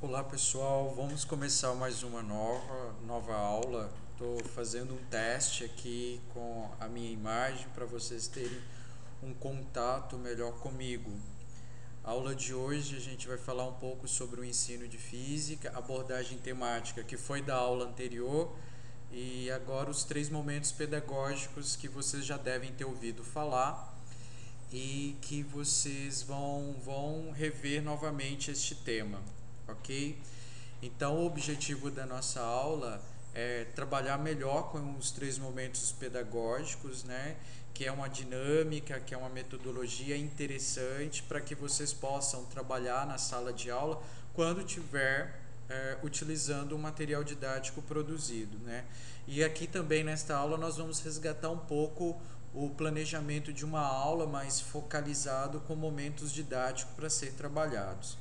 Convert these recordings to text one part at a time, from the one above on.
Olá pessoal, vamos começar mais uma nova aula. Estou fazendo um teste aqui com a minha imagem para vocês terem um contato melhor comigo. A aula de hoje a gente vai falar um pouco sobre o ensino de física, abordagem temática que foi da aula anterior e agora os 3 momentos pedagógicos que vocês já devem ter ouvido falar e que vocês vão rever novamente este tema, ok? Então, o objetivo da nossa aula é trabalhar melhor com os 3 momentos pedagógicos, né? Que é uma dinâmica, que é uma metodologia interessante para que vocês possam trabalhar na sala de aula quando tiver utilizando o material didático produzido, né? E aqui também nesta aula nós vamos resgatar um pouco o planejamento de uma aula mais focalizado com momentos didáticos para ser trabalhados.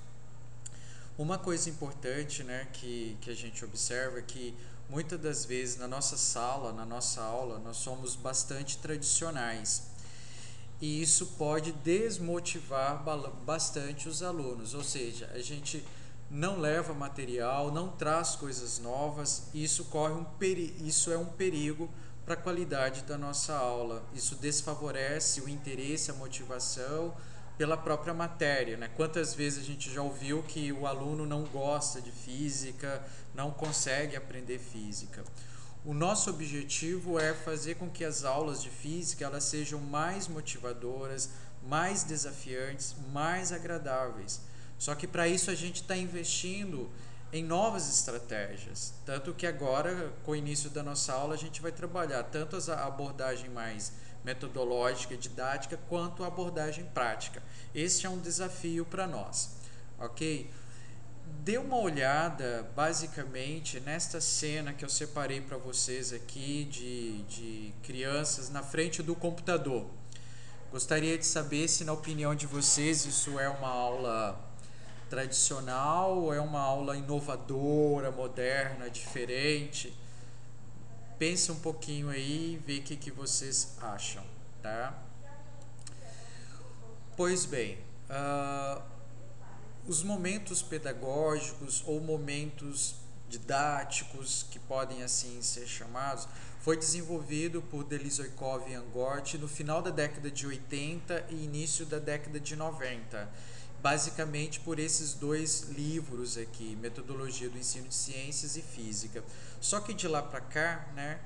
Uma coisa importante, né, que a gente observa é que muitas das vezes na nossa sala, na nossa aula, nós somos bastante tradicionais. E isso pode desmotivar bastante os alunos, ou seja, a gente não leva material, não traz coisas novas, e isso é um perigo para a qualidade da nossa aula. Isso desfavorece o interesse, a motivação pela própria matéria, né? Quantas vezes a gente já ouviu que o aluno não gosta de física, não consegue aprender física. O nosso objetivo é fazer com que as aulas de física elas sejam mais motivadoras, mais desafiantes, mais agradáveis. Só que para isso a gente está investindo em novas estratégias. Tanto que agora, com o início da nossa aula, a gente vai trabalhar tanto a abordagem mais metodológica, didática, quanto a abordagem prática. Este é um desafio para nós, ok? Dê uma olhada, basicamente, nesta cena que eu separei para vocês aqui de crianças na frente do computador. Gostaria de saber se, na opinião de vocês, isso é uma aula tradicional ou é uma aula inovadora, moderna, diferente. Pense um pouquinho aí e vê o que vocês acham, tá? Pois bem, os momentos pedagógicos ou momentos didáticos, que podem assim ser chamados, foi desenvolvido por Delisoikov e Angort no final da década de 80 e início da década de 90. Basicamente por esses 2 livros aqui, Metodologia do Ensino de Ciências e Física. Só que de lá para cá, né,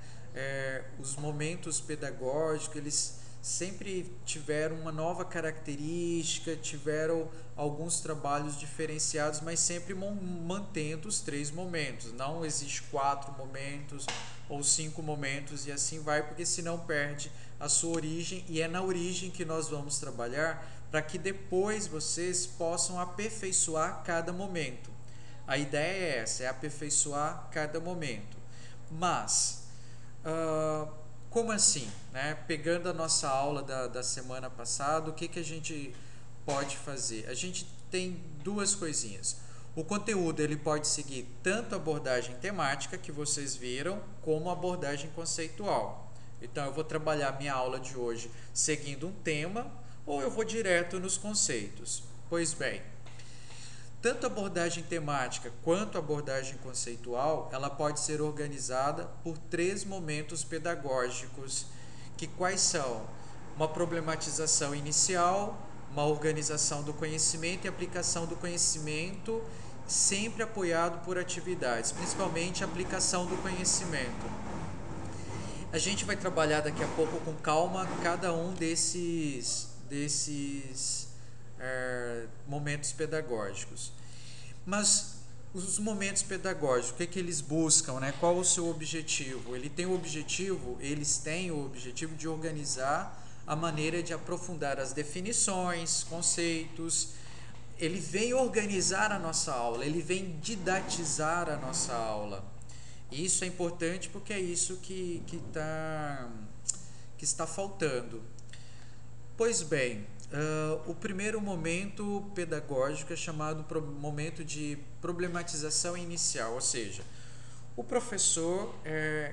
os momentos pedagógicos, eles sempre tiveram uma nova característica, tiveram alguns trabalhos diferenciados, mas sempre mantendo os 3 momentos. Não existe 4 momentos ou 5 momentos e assim vai, porque senão perde a sua origem, e é na origem que nós vamos trabalhar para que depois vocês possam aperfeiçoar cada momento. A ideia é essa, é aperfeiçoar cada momento. Mas, como assim? Né? Pegando a nossa aula da semana passada, o que a gente pode fazer? A gente tem 2 coisinhas. O conteúdo ele pode seguir tanto a abordagem temática, que vocês viram, como a abordagem conceitual. Então, eu vou trabalhar minha aula de hoje seguindo um tema, ou eu vou direto nos conceitos. Pois bem, tanto a abordagem temática quanto a abordagem conceitual, ela pode ser organizada por 3 momentos pedagógicos, que quais são? Uma problematização inicial, uma organização do conhecimento e aplicação do conhecimento, sempre apoiado por atividades, principalmente a aplicação do conhecimento. A gente vai trabalhar daqui a pouco com calma cada um desses momentos pedagógicos. Mas os momentos pedagógicos, o que eles buscam, né? Qual o seu objetivo? Eles têm o objetivo de organizar a maneira de aprofundar as definições, conceitos. Ele vem organizar a nossa aula, ele vem didatizar a nossa aula. E isso é importante porque é isso que está faltando. Pois bem, o primeiro momento pedagógico é chamado momento de problematização inicial, ou seja, O professor,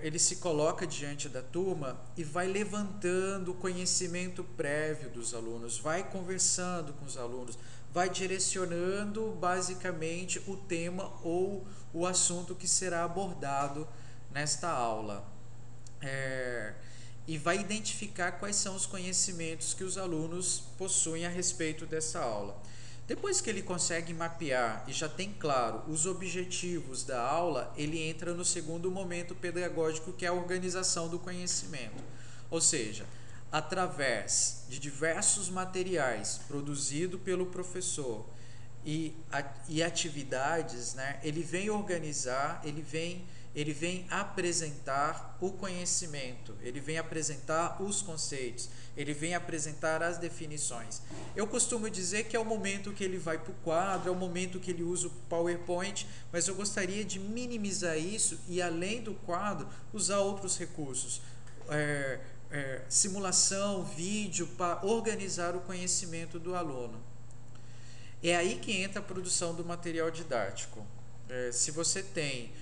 ele se coloca diante da turma e vai levantando o conhecimento prévio dos alunos, vai conversando com os alunos, vai direcionando basicamente o tema ou o assunto que será abordado nesta aula. E vai identificar quais são os conhecimentos que os alunos possuem a respeito dessa aula. Depois que ele consegue mapear e já tem claro os objetivos da aula, ele entra no segundo momento pedagógico, que é a organização do conhecimento. Ou seja, através de diversos materiais produzidos pelo professor e atividades, né, ele vem organizar, ele vem apresentar o conhecimento, ele vem apresentar os conceitos, ele vem apresentar as definições. Eu costumo dizer que é o momento que ele vai para o quadro, é o momento que ele usa o PowerPoint, mas eu gostaria de minimizar isso e, além do quadro, usar outros recursos. Simulação, vídeo, para organizar o conhecimento do aluno. É aí que entra a produção do material didático. Se você tem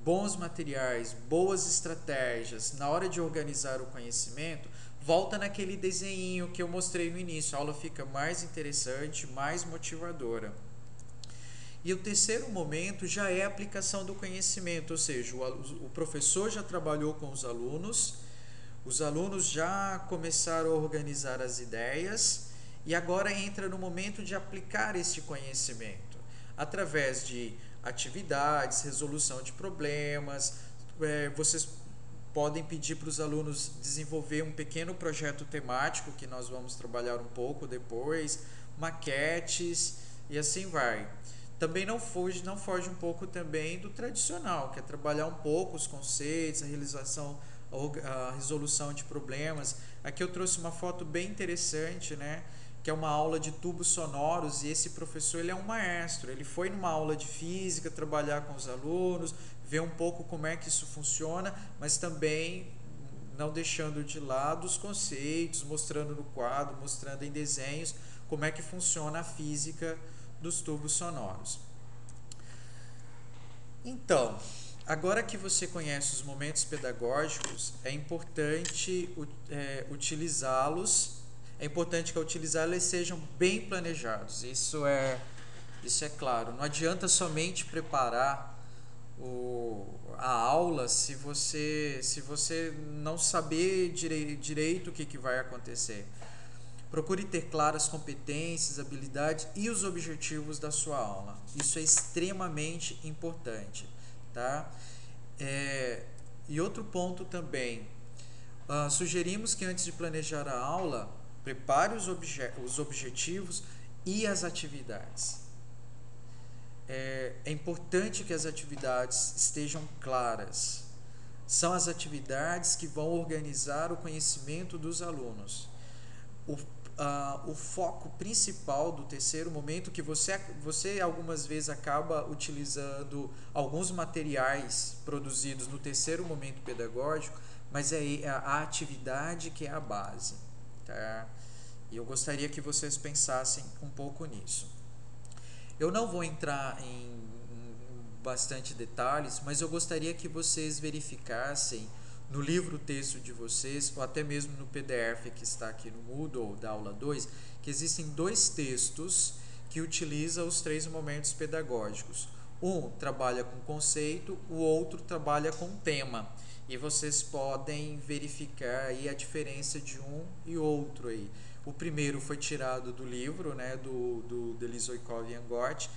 bons materiais, boas estratégias na hora de organizar o conhecimento, volta naquele desenho que eu mostrei no início, a aula fica mais interessante, mais motivadora. E o terceiro momento já é a aplicação do conhecimento, ou seja, o professor já trabalhou com os alunos já começaram a organizar as ideias e agora entra no momento de aplicar este conhecimento através de atividades, resolução de problemas. Vocês podem pedir para os alunos desenvolver um pequeno projeto temático, que nós vamos trabalhar um pouco depois, maquetes e assim vai. Também não foge um pouco também do tradicional, que é trabalhar um pouco os conceitos, a resolução de problemas. Aqui eu trouxe uma foto bem interessante, né? Que é uma aula de tubos sonoros, e esse professor, ele é um maestro, ele foi numa aula de física trabalhar com os alunos, ver um pouco como é que isso funciona, mas também não deixando de lado os conceitos, mostrando no quadro, mostrando em desenhos como é que funciona a física dos tubos sonoros. Então, agora que você conhece os momentos pedagógicos, é importante utilizá-los. É importante que ao utilizá-los eles sejam bem planejados. Isso é claro. Não adianta somente preparar a aula se você não saber direito o que vai acontecer. Procure ter claras competências, habilidades e os objetivos da sua aula. Isso é extremamente importante, tá? E outro ponto também. Sugerimos que antes de planejar a aula, prepare os objetivos e as atividades. É importante que as atividades estejam claras. São as atividades que vão organizar o conhecimento dos alunos. O foco principal do terceiro momento, que você algumas vezes acaba utilizando alguns materiais produzidos no terceiro momento pedagógico, mas é a atividade que é a base, tá? E eu gostaria que vocês pensassem um pouco nisso. Eu não vou entrar em bastante detalhes, mas eu gostaria que vocês verificassem no livro-texto de vocês, ou até mesmo no PDF que está aqui no Moodle da aula 2, que existem dois textos que utilizam os três momentos pedagógicos. Um trabalha com conceito, o outro trabalha com tema. E vocês podem verificar aí a diferença de um e outro aí. O primeiro foi tirado do livro, né, do Delisoikov e Angot,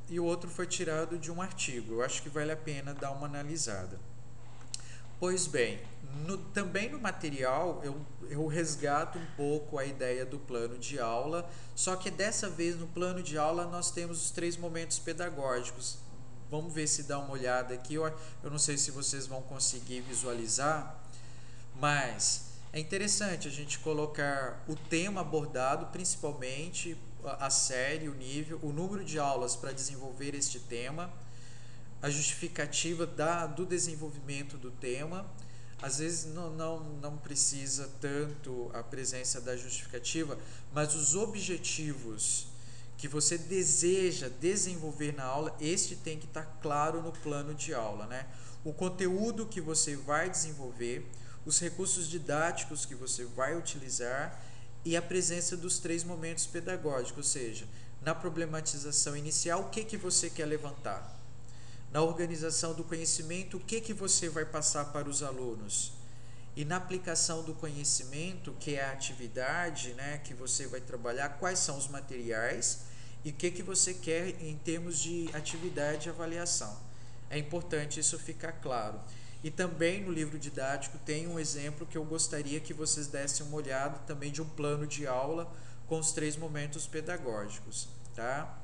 e o outro foi tirado de um artigo. Eu acho que vale a pena dar uma analisada. Pois bem, também no material eu resgato um pouco a ideia do plano de aula, só que dessa vez no plano de aula nós temos os três momentos pedagógicos. Vamos ver se dá uma olhada aqui, eu não sei se vocês vão conseguir visualizar, mas é interessante a gente colocar o tema abordado, principalmente a série, o nível, o número de aulas para desenvolver este tema, a justificativa do desenvolvimento do tema. Às vezes não precisa tanto a presença da justificativa, mas os objetivos que você deseja desenvolver na aula, este tem que estar claro no plano de aula, né? O conteúdo que você vai desenvolver, os recursos didáticos que você vai utilizar e a presença dos 3 momentos pedagógicos, ou seja, na problematização inicial, o que você quer levantar? Na organização do conhecimento, o que você vai passar para os alunos? E na aplicação do conhecimento, que é a atividade, né, que você vai trabalhar, quais são os materiais e o que você quer em termos de atividade e avaliação. É importante isso ficar claro. E também no livro didático tem um exemplo que eu gostaria que vocês dessem uma olhada também de um plano de aula com os 3 momentos pedagógicos, tá?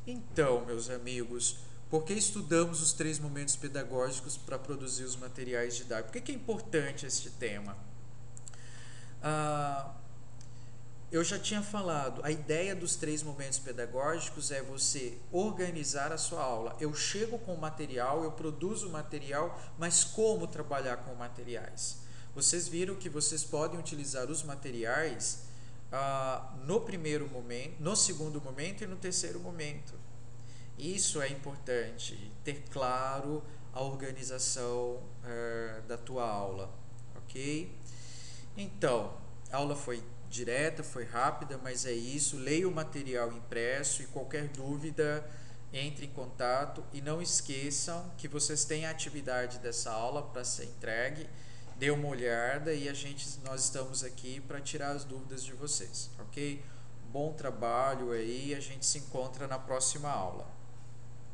Então, meus amigos, por que estudamos os 3 momentos pedagógicos para produzir os materiais didáticos? Por que é importante este tema? Eu já tinha falado, a ideia dos 3 momentos pedagógicos é você organizar a sua aula. Eu chego com o material, eu produzo o material, mas como trabalhar com materiais? Vocês viram que vocês podem utilizar os materiais no primeiro momento, no segundo momento e no terceiro momento. Isso é importante, ter claro a organização da tua aula, ok? Então, a aula foi direta, foi rápida, mas é isso. Leia o material impresso e qualquer dúvida, entre em contato e não esqueçam que vocês têm a atividade dessa aula para ser entregue. Dê uma olhada e nós estamos aqui para tirar as dúvidas de vocês, ok? Bom trabalho aí, a gente se encontra na próxima aula.